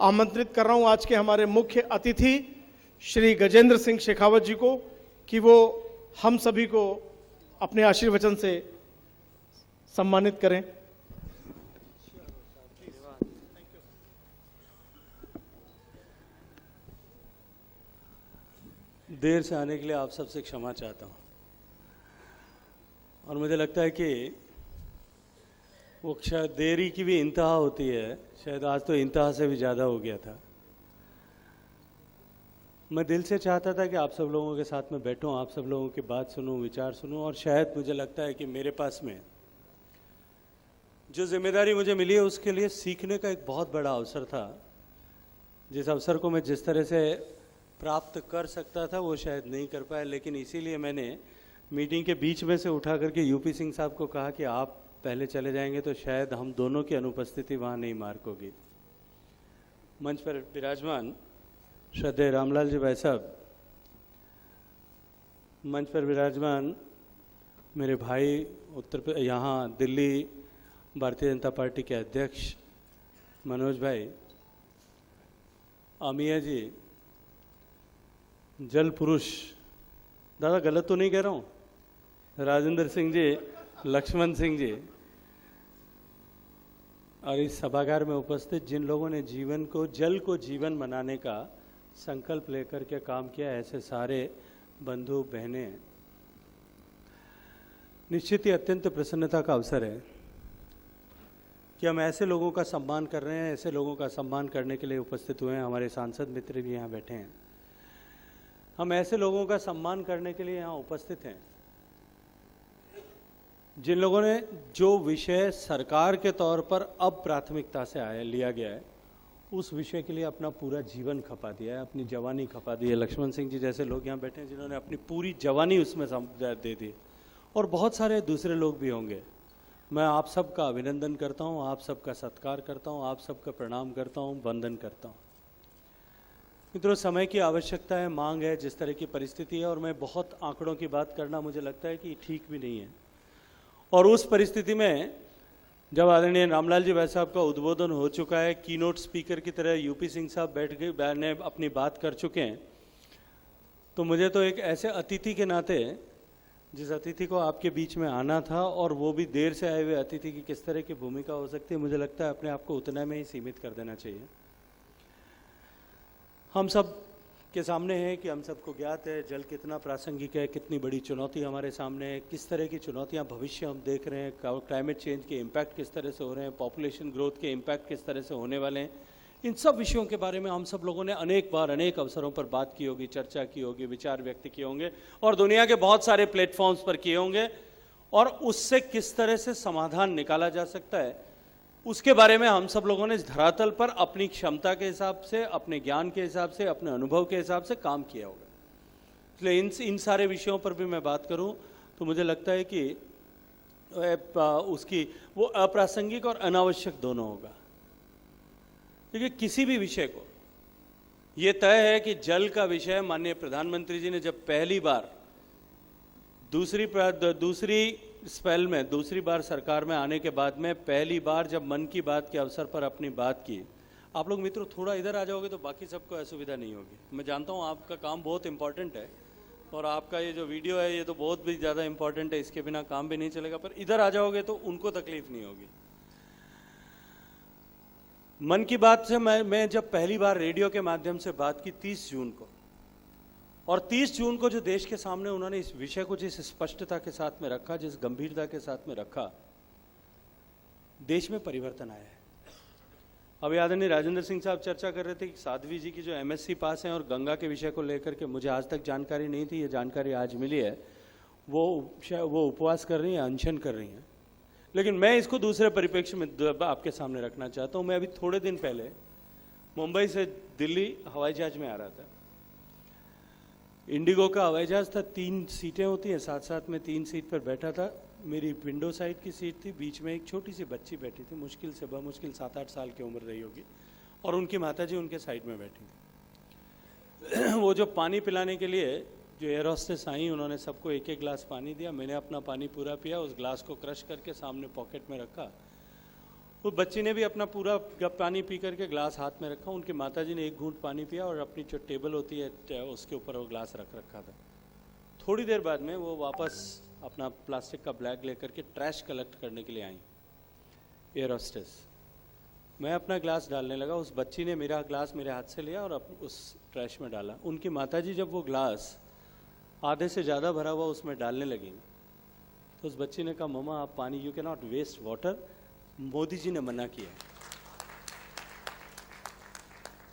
आमंत्रित कर रहा हूं आज के हमारे मुख्य अतिथि श्री गजेंद्र सिंह शेखावत जी को कि वो हम सभी को अपने आशीर्वचन से सम्मानित करें। देर से आने के लिए आप सबसे क्षमा चाहता हूं और मुझे लगता है कि वो शायद देरी की भी इंतहा होती है, शायद आज तो इंतहा से भी ज़्यादा हो गया था। मैं दिल से चाहता था कि आप सब लोगों के साथ में बैठूं, आप सब लोगों की बात सुनूं, विचार सुनूं, और शायद मुझे लगता है कि मेरे पास में जो जिम्मेदारी मुझे मिली है उसके लिए सीखने का एक बहुत बड़ा अवसर था। जिस अवसर को मैं जिस तरह से प्राप्त कर सकता था वो शायद नहीं कर पाया, लेकिन इसीलिए मैंने मीटिंग के बीच में से उठा करके यूपी सिंह साहब को कहा कि आप पहले चले जाएंगे तो शायद हम दोनों की अनुपस्थिति वहाँ नहीं मार्क होगी। मंच पर विराजमान श्रद्धेय रामलाल जी भाई साहब, मंच पर विराजमान मेरे भाई यहाँ दिल्ली भारतीय जनता पार्टी के अध्यक्ष मनोज भाई, अमिया जी, जल पुरुष, दादा गलत तो नहीं कह रहा हूँ, राजेंद्र सिंह जी, लक्ष्मण सिंह जी, और इस सभागार में उपस्थित जिन लोगों ने जीवन को, जल को जीवन बनाने का संकल्प लेकर के काम किया, ऐसे सारे बंधु बहनें, निश्चित ही अत्यंत प्रसन्नता का अवसर है कि हम ऐसे लोगों का सम्मान कर रहे हैं। ऐसे लोगों का सम्मान करने के लिए उपस्थित हुए हैं। हमारे सांसद मित्र भी यहाँ बैठे हैं। हम ऐसे लोगों का सम्मान करने के लिए यहाँ उपस्थित हैं जिन लोगों ने जो विषय सरकार के तौर पर अब प्राथमिकता से लिया गया है उस विषय के लिए अपना पूरा जीवन खपा दिया है, अपनी जवानी खपा दी है। लक्ष्मण सिंह जी जैसे लोग यहाँ बैठे हैं जिन्होंने अपनी पूरी जवानी उसमें दे दी, और बहुत सारे दूसरे लोग भी होंगे। मैं आप सबका अभिनंदन करता हूँ, आप सबका सत्कार करता हूँ, आप सबका प्रणाम करता हूँ, वंदन करता हूँ। मित्रों, समय की आवश्यकता है, मांग है, जिस तरह की परिस्थिति है, और मैं बहुत आंकड़ों की बात करना मुझे लगता है कि ठीक भी नहीं है। और उस परिस्थिति में जब आदरणीय रामलाल जी भाई साहब का उद्बोधन हो चुका है, कीनोट स्पीकर की तरह यूपी सिंह साहब बैठ गए ने अपनी बात कर चुके हैं, तो मुझे तो एक ऐसे अतिथि के नाते, जिस अतिथि को आपके बीच में आना था और वो भी देर से आए हुए अतिथि की किस तरह की भूमिका हो सकती है, मुझे लगता है अपने आप को उतना में ही सीमित कर देना चाहिए। हम सब के सामने है कि हम सबको ज्ञात है जल कितना प्रासंगिक है, कितनी बड़ी चुनौती हमारे सामने है, किस तरह की चुनौतियां भविष्य हम देख रहे हैं, क्लाइमेट चेंज के इम्पैक्ट किस तरह से हो रहे हैं, पॉपुलेशन ग्रोथ के इम्पैक्ट किस तरह से होने वाले हैं। इन सब विषयों के बारे में हम सब लोगों ने अनेक बार अनेक अवसरों पर बात की होगी, चर्चा की होगी, विचार व्यक्त किए होंगे और दुनिया के बहुत सारे प्लेटफॉर्म्स पर किए होंगे, और उससे किस तरह से समाधान निकाला जा सकता है उसके बारे में हम सब लोगों ने धरातल पर अपनी क्षमता के हिसाब से, अपने ज्ञान के हिसाब से, अपने अनुभव के हिसाब से काम किया होगा। इसलिए इन सारे विषयों पर भी मैं बात करूं तो मुझे लगता है कि उसकी वो अप्रासंगिक और अनावश्यक दोनों होगा। क्योंकि किसी भी विषय को ये तय है कि जल का विषय माननीय प्रधानमंत्री जी ने जब पहली बार दूसरी स्पेल में, दूसरी बार सरकार में आने के बाद में पहली बार जब मन की बात के अवसर पर अपनी बात की, आप लोग मित्रों थोड़ा इधर आ जाओगे तो बाकी सबको असुविधा नहीं होगी। मैं जानता हूँ आपका काम बहुत इंपॉर्टेंट है और आपका ये जो वीडियो है ये तो बहुत भी ज़्यादा इंपॉर्टेंट है, इसके बिना काम भी नहीं चलेगा, पर इधर आ जाओगे तो उनको तकलीफ नहीं होगी। मन की बात से मैं जब पहली बार रेडियो के माध्यम से बात की 30 जून को, और 30 जून को जो देश के सामने उन्होंने इस विषय को जिस स्पष्टता के साथ में रखा, जिस गंभीरता के साथ में रखा, देश में परिवर्तन आया है। अभी आदरणीय राजेंद्र सिंह साहब चर्चा कर रहे थे कि साध्वी जी की जो एमएससी पास हैं और गंगा के विषय को लेकर के मुझे आज तक जानकारी नहीं थी, ये जानकारी आज मिली है। वो उपवास कर रही हैं, अनशन कर रही हैं, लेकिन मैं इसको दूसरे परिप्रेक्ष्य में आपके सामने रखना चाहता हूँ। मैं अभी थोड़े दिन पहले मुंबई से दिल्ली हवाई जहाज में आ रहा था। इंडिगो का हवाई जहाज था, 3 सीटें होती हैं, साथ साथ में 3 सीट पर बैठा था। मेरी विंडो साइड की सीट थी, बीच में एक छोटी सी बच्ची बैठी थी, मुश्किल से बमुश्किल 7-8 साल की उम्र रही होगी, और उनकी माताजी उनके साइड में बैठी थी। वो जो पानी पिलाने के लिए जो एयर होस्टेस आई, उन्होंने सबको एक एक गिलास पानी दिया। मैंने अपना पानी पूरा पिया, उस ग्लास को क्रश करके सामने पॉकेट में रखा उस बच्ची ने भी अपना पूरा पानी पी करके ग्लास हाथ में रखा, उनकी माताजी ने एक घूंट पानी पिया और अपनी जो टेबल होती है उसके ऊपर वो ग्लास रख रखा था। थोड़ी देर बाद में वो वापस अपना प्लास्टिक का बैग लेकर के ट्रैश कलेक्ट करने के लिए आई, एयर होस्टेस। मैं अपना ग्लास डालने लगा, उस बच्ची ने मेरा ग्लास मेरे हाथ से लिया और उस ट्रैश में डाला। उनकी माताजी जब वो ग्लास आधे से ज़्यादा भरा हुआ उसमें डालने लगी तो उस बच्ची ने कहा, मम्मा आप पानी, you can not waste water, Modi ji ने मना किया।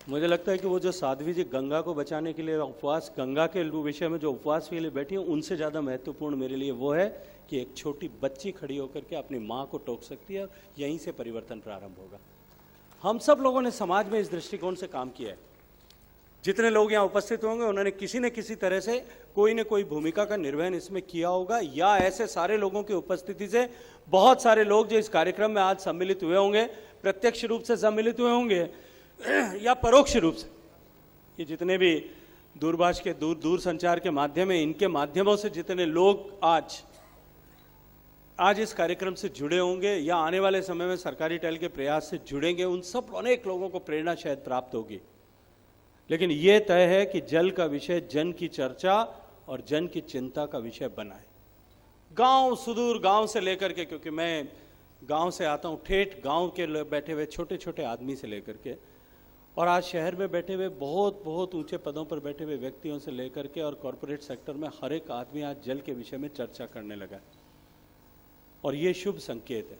मुझे लगता है कि वो जो साध्वी जी गंगा को बचाने के लिए उपवास, गंगा के विषय में जो उपवास के लिए बैठी हैं, उनसे ज़्यादा महत्वपूर्ण मेरे लिए वो है कि एक छोटी बच्ची खड़ी होकर के अपनी माँ को टोक सकती है, यहीं से परिवर्तन प्रारंभ होगा। हम सब लोगों ने समाज में इस दृष्टिकोण से काम किया है। जितने लोग यहाँ उपस्थित होंगे उन्होंने किसी न किसी तरह से कोई न कोई भूमिका का निर्वहन इसमें किया होगा, या ऐसे सारे लोगों की उपस्थिति से बहुत सारे लोग जो इस कार्यक्रम में आज सम्मिलित हुए होंगे, प्रत्यक्ष रूप से सम्मिलित हुए होंगे या परोक्ष रूप से, ये जितने भी दूरभाष के दूर संचार के माध्यम है, इनके माध्यमों से जितने लोग आज इस कार्यक्रम से जुड़े होंगे या आने वाले समय में सरकारी टहल के प्रयास से जुड़ेंगे, उन सब अनेक लोगों को प्रेरणा शायद प्राप्त होगी। लेकिन यह तय है कि जल का विषय जन की चर्चा और जन की चिंता का विषय बनाए। गांव, सुदूर गांव से लेकर के, क्योंकि मैं गांव से आता हूं, ठेठ गांव के बैठे हुए छोटे छोटे आदमी से लेकर के और आज शहर में बैठे हुए बहुत ऊंचे पदों पर बैठे हुए व्यक्तियों से लेकर के और कॉरपोरेट सेक्टर में हर एक आदमी आज जल के विषय में चर्चा करने लगा है और ये शुभ संकेत है।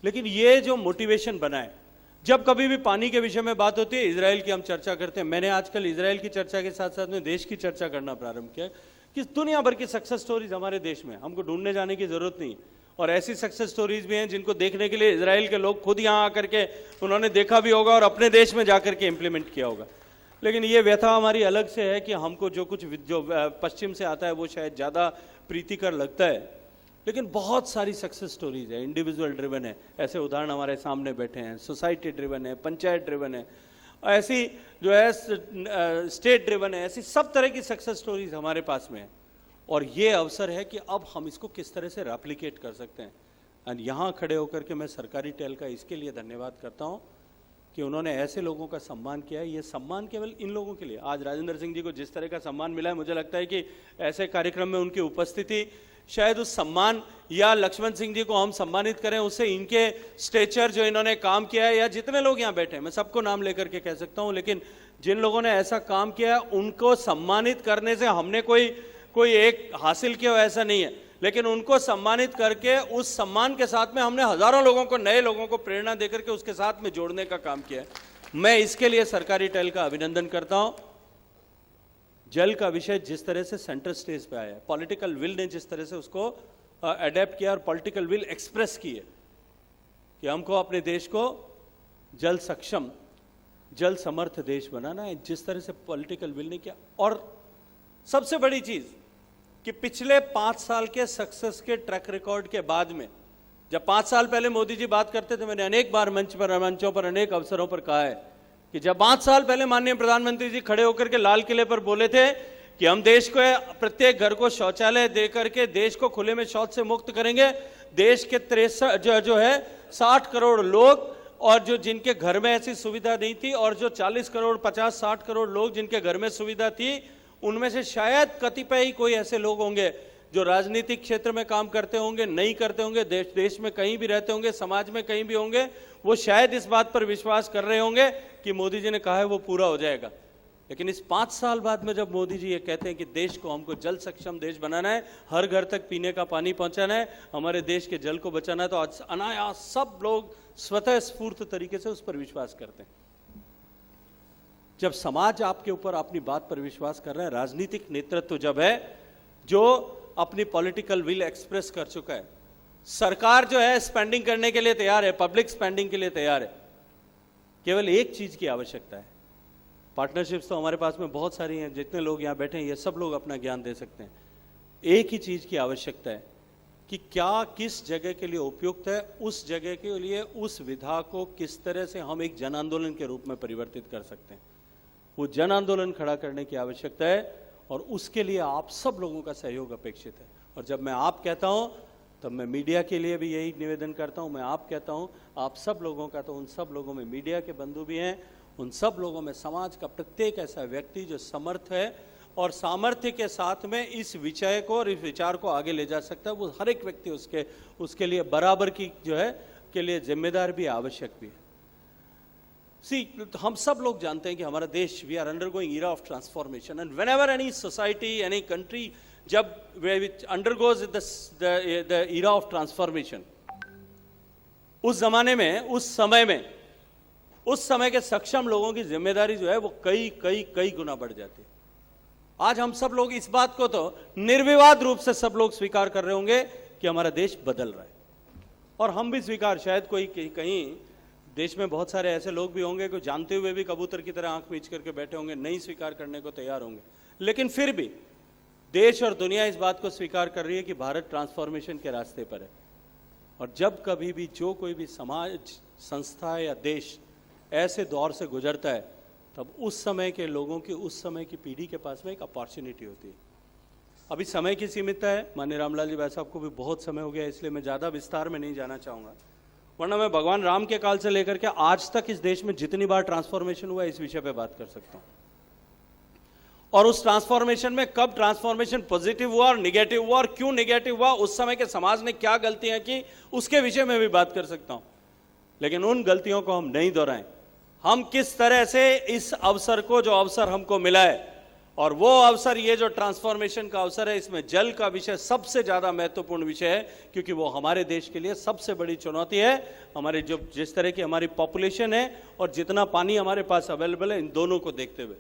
लेकिन ये जो मोटिवेशन बना है, जब कभी भी पानी के विषय में बात होती है, इजराइल की हम चर्चा करते हैं। मैंने आजकल इजराइल की चर्चा के साथ साथ में देश की चर्चा करना प्रारंभ किया कि दुनिया भर की सक्सेस स्टोरीज हमारे देश में, हमको ढूंढने जाने की जरूरत नहीं। और ऐसी सक्सेस स्टोरीज भी हैं जिनको देखने के लिए इजराइल के लोग खुद यहाँ आकर के उन्होंने देखा भी होगा और अपने देश में जाकर के इम्प्लीमेंट किया होगा। लेकिन ये व्यथा हमारी अलग से है कि हमको जो कुछ जो पश्चिम से आता है वो शायद ज़्यादा प्रीतिकर लगता है, लेकिन बहुत सारी सक्सेस स्टोरीज है, इंडिविजुअल ड्रिवन है। ऐसे उदाहरण हमारे सामने बैठे हैं, सोसाइटी ड्रिवन है, पंचायत ड्रिवन है, ऐसी जो है स्टेट ड्रिवन है, ऐसी सब तरह की सक्सेस स्टोरीज हमारे पास में है। और ये अवसर है कि अब हम इसको किस तरह से रेप्लिकेट कर सकते हैं। एंड यहाँ खड़े होकर के मैं सरकारी टहल का इसके लिए धन्यवाद करता हूँ कि उन्होंने ऐसे लोगों का सम्मान किया है। ये सम्मान केवल इन लोगों के लिए, आज राजेंद्र सिंह जी को जिस तरह का सम्मान मिला है, मुझे लगता है कि ऐसे कार्यक्रम में उनकी उपस्थिति शायद उस सम्मान, या लक्ष्मण सिंह जी को हम सम्मानित करें उससे इनके स्टेचर जो इन्होंने काम किया है, या जितने लोग यहाँ बैठे हैं, मैं सबको नाम लेकर के कह सकता हूँ, लेकिन जिन लोगों ने ऐसा काम किया है उनको सम्मानित करने से हमने कोई एक हासिल किया ऐसा नहीं है, लेकिन उनको सम्मानित करके उस सम्मान के साथ में हमने हजारों लोगों को, नए लोगों को प्रेरणा देकर के उसके साथ में जोड़ने का काम किया है। मैं इसके लिए सरकारी टहल का अभिनंदन करता हूं। जल का विषय जिस तरह से सेंटर स्टेज पे आया है, पॉलिटिकल विल ने जिस तरह से उसको अडेप्ट किया और पॉलिटिकल विल एक्सप्रेस की है कि हमको अपने देश को जल सक्षम, जल समर्थ देश बनाना है, जिस तरह से पॉलिटिकल विल ने किया। और सबसे बड़ी चीज कि पिछले 5 साल के सक्सेस के ट्रैक रिकॉर्ड के बाद में, जब 5 साल पहले मोदी जी बात करते थे, मैंने अनेक बार मंचों पर अनेक अवसरों पर कहा है कि जब 5 साल पहले माननीय प्रधानमंत्री जी खड़े होकर के लाल किले पर बोले थे कि हम देश को प्रत्येक घर को शौचालय देकर के देश को खुले में शौच से मुक्त करेंगे, देश के 60 करोड़ लोग और जो जिनके घर में ऐसी सुविधा नहीं थी, और जो 40 करोड़ 50-60 करोड़ लोग जिनके घर में सुविधा थी, उनमें से शायद कतिपय ही कोई ऐसे लोग होंगे जो राजनीतिक क्षेत्र में काम करते होंगे, नहीं करते होंगे, देश में कहीं भी रहते होंगे, समाज में कहीं भी होंगे, वो शायद इस बात पर विश्वास कर रहे होंगे कि मोदी जी ने कहा है वो पूरा हो जाएगा। लेकिन इस 5 साल बाद में जब मोदी जी ये कहते हैं कि देश को हमको जल सक्षम देश बनाना है, हर घर तक पीने का पानी पहुंचाना है, हमारे देश के जल को बचाना है, तो आज अनायास सब लोग स्वतः स्फूर्त तरीके से उस पर विश्वास करते हैं। जब समाज आपके ऊपर अपनी बात पर विश्वास कर रहा है, राजनीतिक नेतृत्व जब है जो अपनी पॉलिटिकल विल एक्सप्रेस कर चुका है, सरकार जो है स्पेंडिंग करने के लिए तैयार है, पब्लिक स्पेंडिंग के लिए तैयार है, केवल एक चीज की आवश्यकता है। पार्टनरशिप्स तो हमारे पास में बहुत सारी हैं, जितने लोग यहाँ बैठे हैं ये सब लोग अपना ज्ञान दे सकते हैं। एक ही चीज की आवश्यकता है कि क्या किस जगह के लिए उपयुक्त है, उस जगह के लिए उस विधा को किस तरह से हम एक जन आंदोलन के रूप में परिवर्तित कर सकते हैं, वो जन आंदोलन खड़ा करने की आवश्यकता है और उसके लिए आप सब लोगों का सहयोग अपेक्षित है। और जब मैं आप कहता हूं तब मैं मीडिया के लिए भी यही निवेदन करता हूं, मैं आप कहता हूं, आप सब लोगों का, तो उन सब लोगों में मीडिया के बंधु भी हैं, उन सब लोगों में समाज का प्रत्येक ऐसा व्यक्ति जो समर्थ है और सामर्थ्य के साथ में इस विषय को और इस विचार को आगे ले जा सकता है, वो हर एक व्यक्ति उसके लिए बराबर की जो है के लिए जिम्मेदार भी आवश्यक भी है। हम सब लोग जानते हैं कि हमारा देश, we are undergoing era of transformation, and whenever any society, any country जब undergoes the era of transformation, उस जमाने में, उस समय के सक्षम लोगों की जिम्मेदारी जो है वो कई गुना बढ़ जाती है। आज हम सब लोग इस बात को तो निर्विवाद रूप से सब लोग स्वीकार कर रहे होंगे कि हमारा देश बदल रहा है, और हम भी स्वीकार, शायद कोई कहीं देश में बहुत सारे ऐसे लोग भी होंगे जो जानते हुए भी कबूतर की तरह आंख मीच करके बैठे होंगे, नहीं स्वीकार करने को तैयार होंगे, लेकिन फिर भी देश और दुनिया इस बात को स्वीकार कर रही है कि भारत ट्रांसफॉर्मेशन के रास्ते पर है। और जब कभी भी जो कोई भी समाज, संस्था या देश ऐसे दौर से गुजरता है, तब उस समय के लोगों की, उस समय की पीढ़ी के पास में एक अपॉर्चुनिटी होती है। अभी समय की सीमितता है, माननीय रामलाल जी भाई साहब को भी बहुत समय हो गया, इसलिए मैं ज़्यादा विस्तार में नहीं जाना चाहूँगा, वरना मैं भगवान राम के काल से लेकर के आज तक इस देश में जितनी बार ट्रांसफॉर्मेशन हुआ है इस विषय पे बात कर सकता हूँ। और उस ट्रांसफॉर्मेशन में कब ट्रांसफॉर्मेशन पॉजिटिव हुआ और निगेटिव हुआ और क्यों निगेटिव हुआ, उस समय के समाज ने क्या गलतियां की, उसके विषय में भी बात कर सकता हूं। लेकिन उन गलतियों को हम नहीं दोहराएं, हम किस तरह से इस अवसर को, जो अवसर हमको मिला है, और वो अवसर, ये जो ट्रांसफॉर्मेशन का अवसर है, इसमें जल का विषय सबसे ज्यादा महत्वपूर्ण विषय है, क्योंकि वो हमारे देश के लिए सबसे बड़ी चुनौती है। हमारे जो जिस तरह की हमारी पॉपुलेशन है और जितना पानी हमारे पास अवेलेबल है, इन दोनों को देखते हुए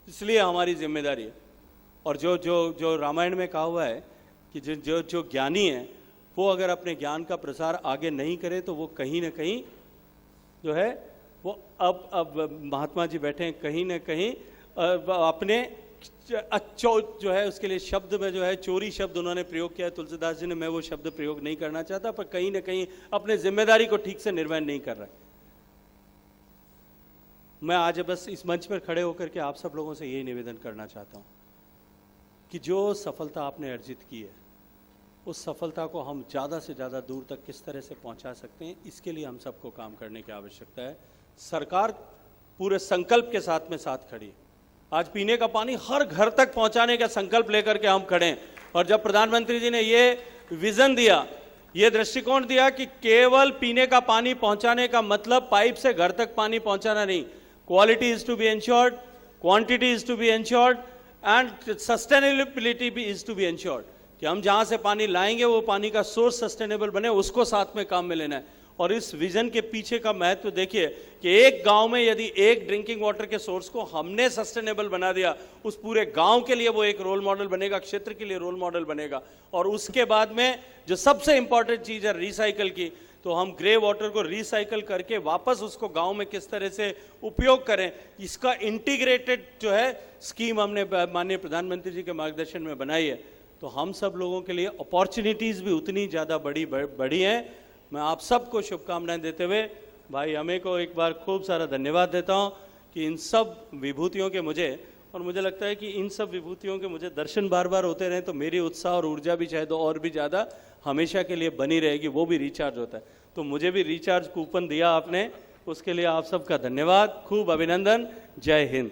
इसलिए हमारी जिम्मेदारी है। और जो रामायण में कहा हुआ है कि जो ज्ञानी है वो अगर अपने ज्ञान का प्रसार आगे नहीं करे तो वो कहीं ना कहीं जो है वो, अब महात्मा जी बैठे हैं, कहीं ना कहीं अपने जो है उसके लिए शब्द में जो है चोरी शब्द उन्होंने प्रयोग किया है तुलसीदास जी ने, मैं वो शब्द प्रयोग नहीं करना चाहता, पर कहीं ना कहीं अपने जिम्मेदारी को ठीक से निर्वहन नहीं कर रहा है। मैं आज बस इस मंच पर खड़े होकर के आप सब लोगों से यही निवेदन करना चाहता हूं कि जो सफलता आपने अर्जित की है, उस सफलता को हम ज़्यादा से ज़्यादा दूर तक किस तरह से पहुंचा सकते हैं, इसके लिए हम सबको काम करने की आवश्यकता है। सरकार पूरे संकल्प के साथ में साथ खड़ी है। आज पीने का पानी हर घर तक पहुंचाने का संकल्प लेकर के हम खड़े हैं। और जब प्रधानमंत्री जी ने ये विजन दिया, ये दृष्टिकोण दिया कि केवल पीने का पानी पहुंचाने का मतलब पाइप से घर तक पानी पहुंचाना नहीं, quality is to be ensured, quantity is to be ensured and sustainability भी इज टू बी एंश्योर्ड, कि हम जहां से पानी लाएंगे वो पानी का सोर्स सस्टेनेबल बने, उसको साथ में काम में लेना है। और इस विजन के पीछे का महत्व देखिए कि एक गांव में यदि एक ड्रिंकिंग वाटर के सोर्स को हमने सस्टेनेबल बना दिया, उस पूरे गांव के लिए वो एक रोल मॉडल बनेगा, क्षेत्र के लिए रोल मॉडल बनेगा। और उसके बाद में जो सबसे इंपॉर्टेंट चीज है रिसाइकल की, तो हम ग्रे वाटर को रिसाइकल करके वापस उसको गांव में किस तरह से उपयोग करें, इसका इंटीग्रेटेड जो है स्कीम हमने माननीय प्रधानमंत्री जी के मार्गदर्शन में बनाई है। तो हम सब लोगों के लिए अपॉर्चुनिटीज भी उतनी ज़्यादा बड़ी हैं। मैं आप सबको शुभकामनाएं देते हुए भाई हमें को एक बार खूब सारा धन्यवाद देता हूं कि इन सब विभूतियों के मुझे लगता है कि इन सब विभूतियों के मुझे दर्शन बार बार होते रहें तो मेरी उत्साह और ऊर्जा भी शायद और भी ज़्यादा हमेशा के लिए बनी रहेगी, वो भी रिचार्ज होता है। तो मुझे भी रिचार्ज कूपन दिया आपने, उसके लिए आप सबका धन्यवाद, खूब अभिनंदन। जय हिंद।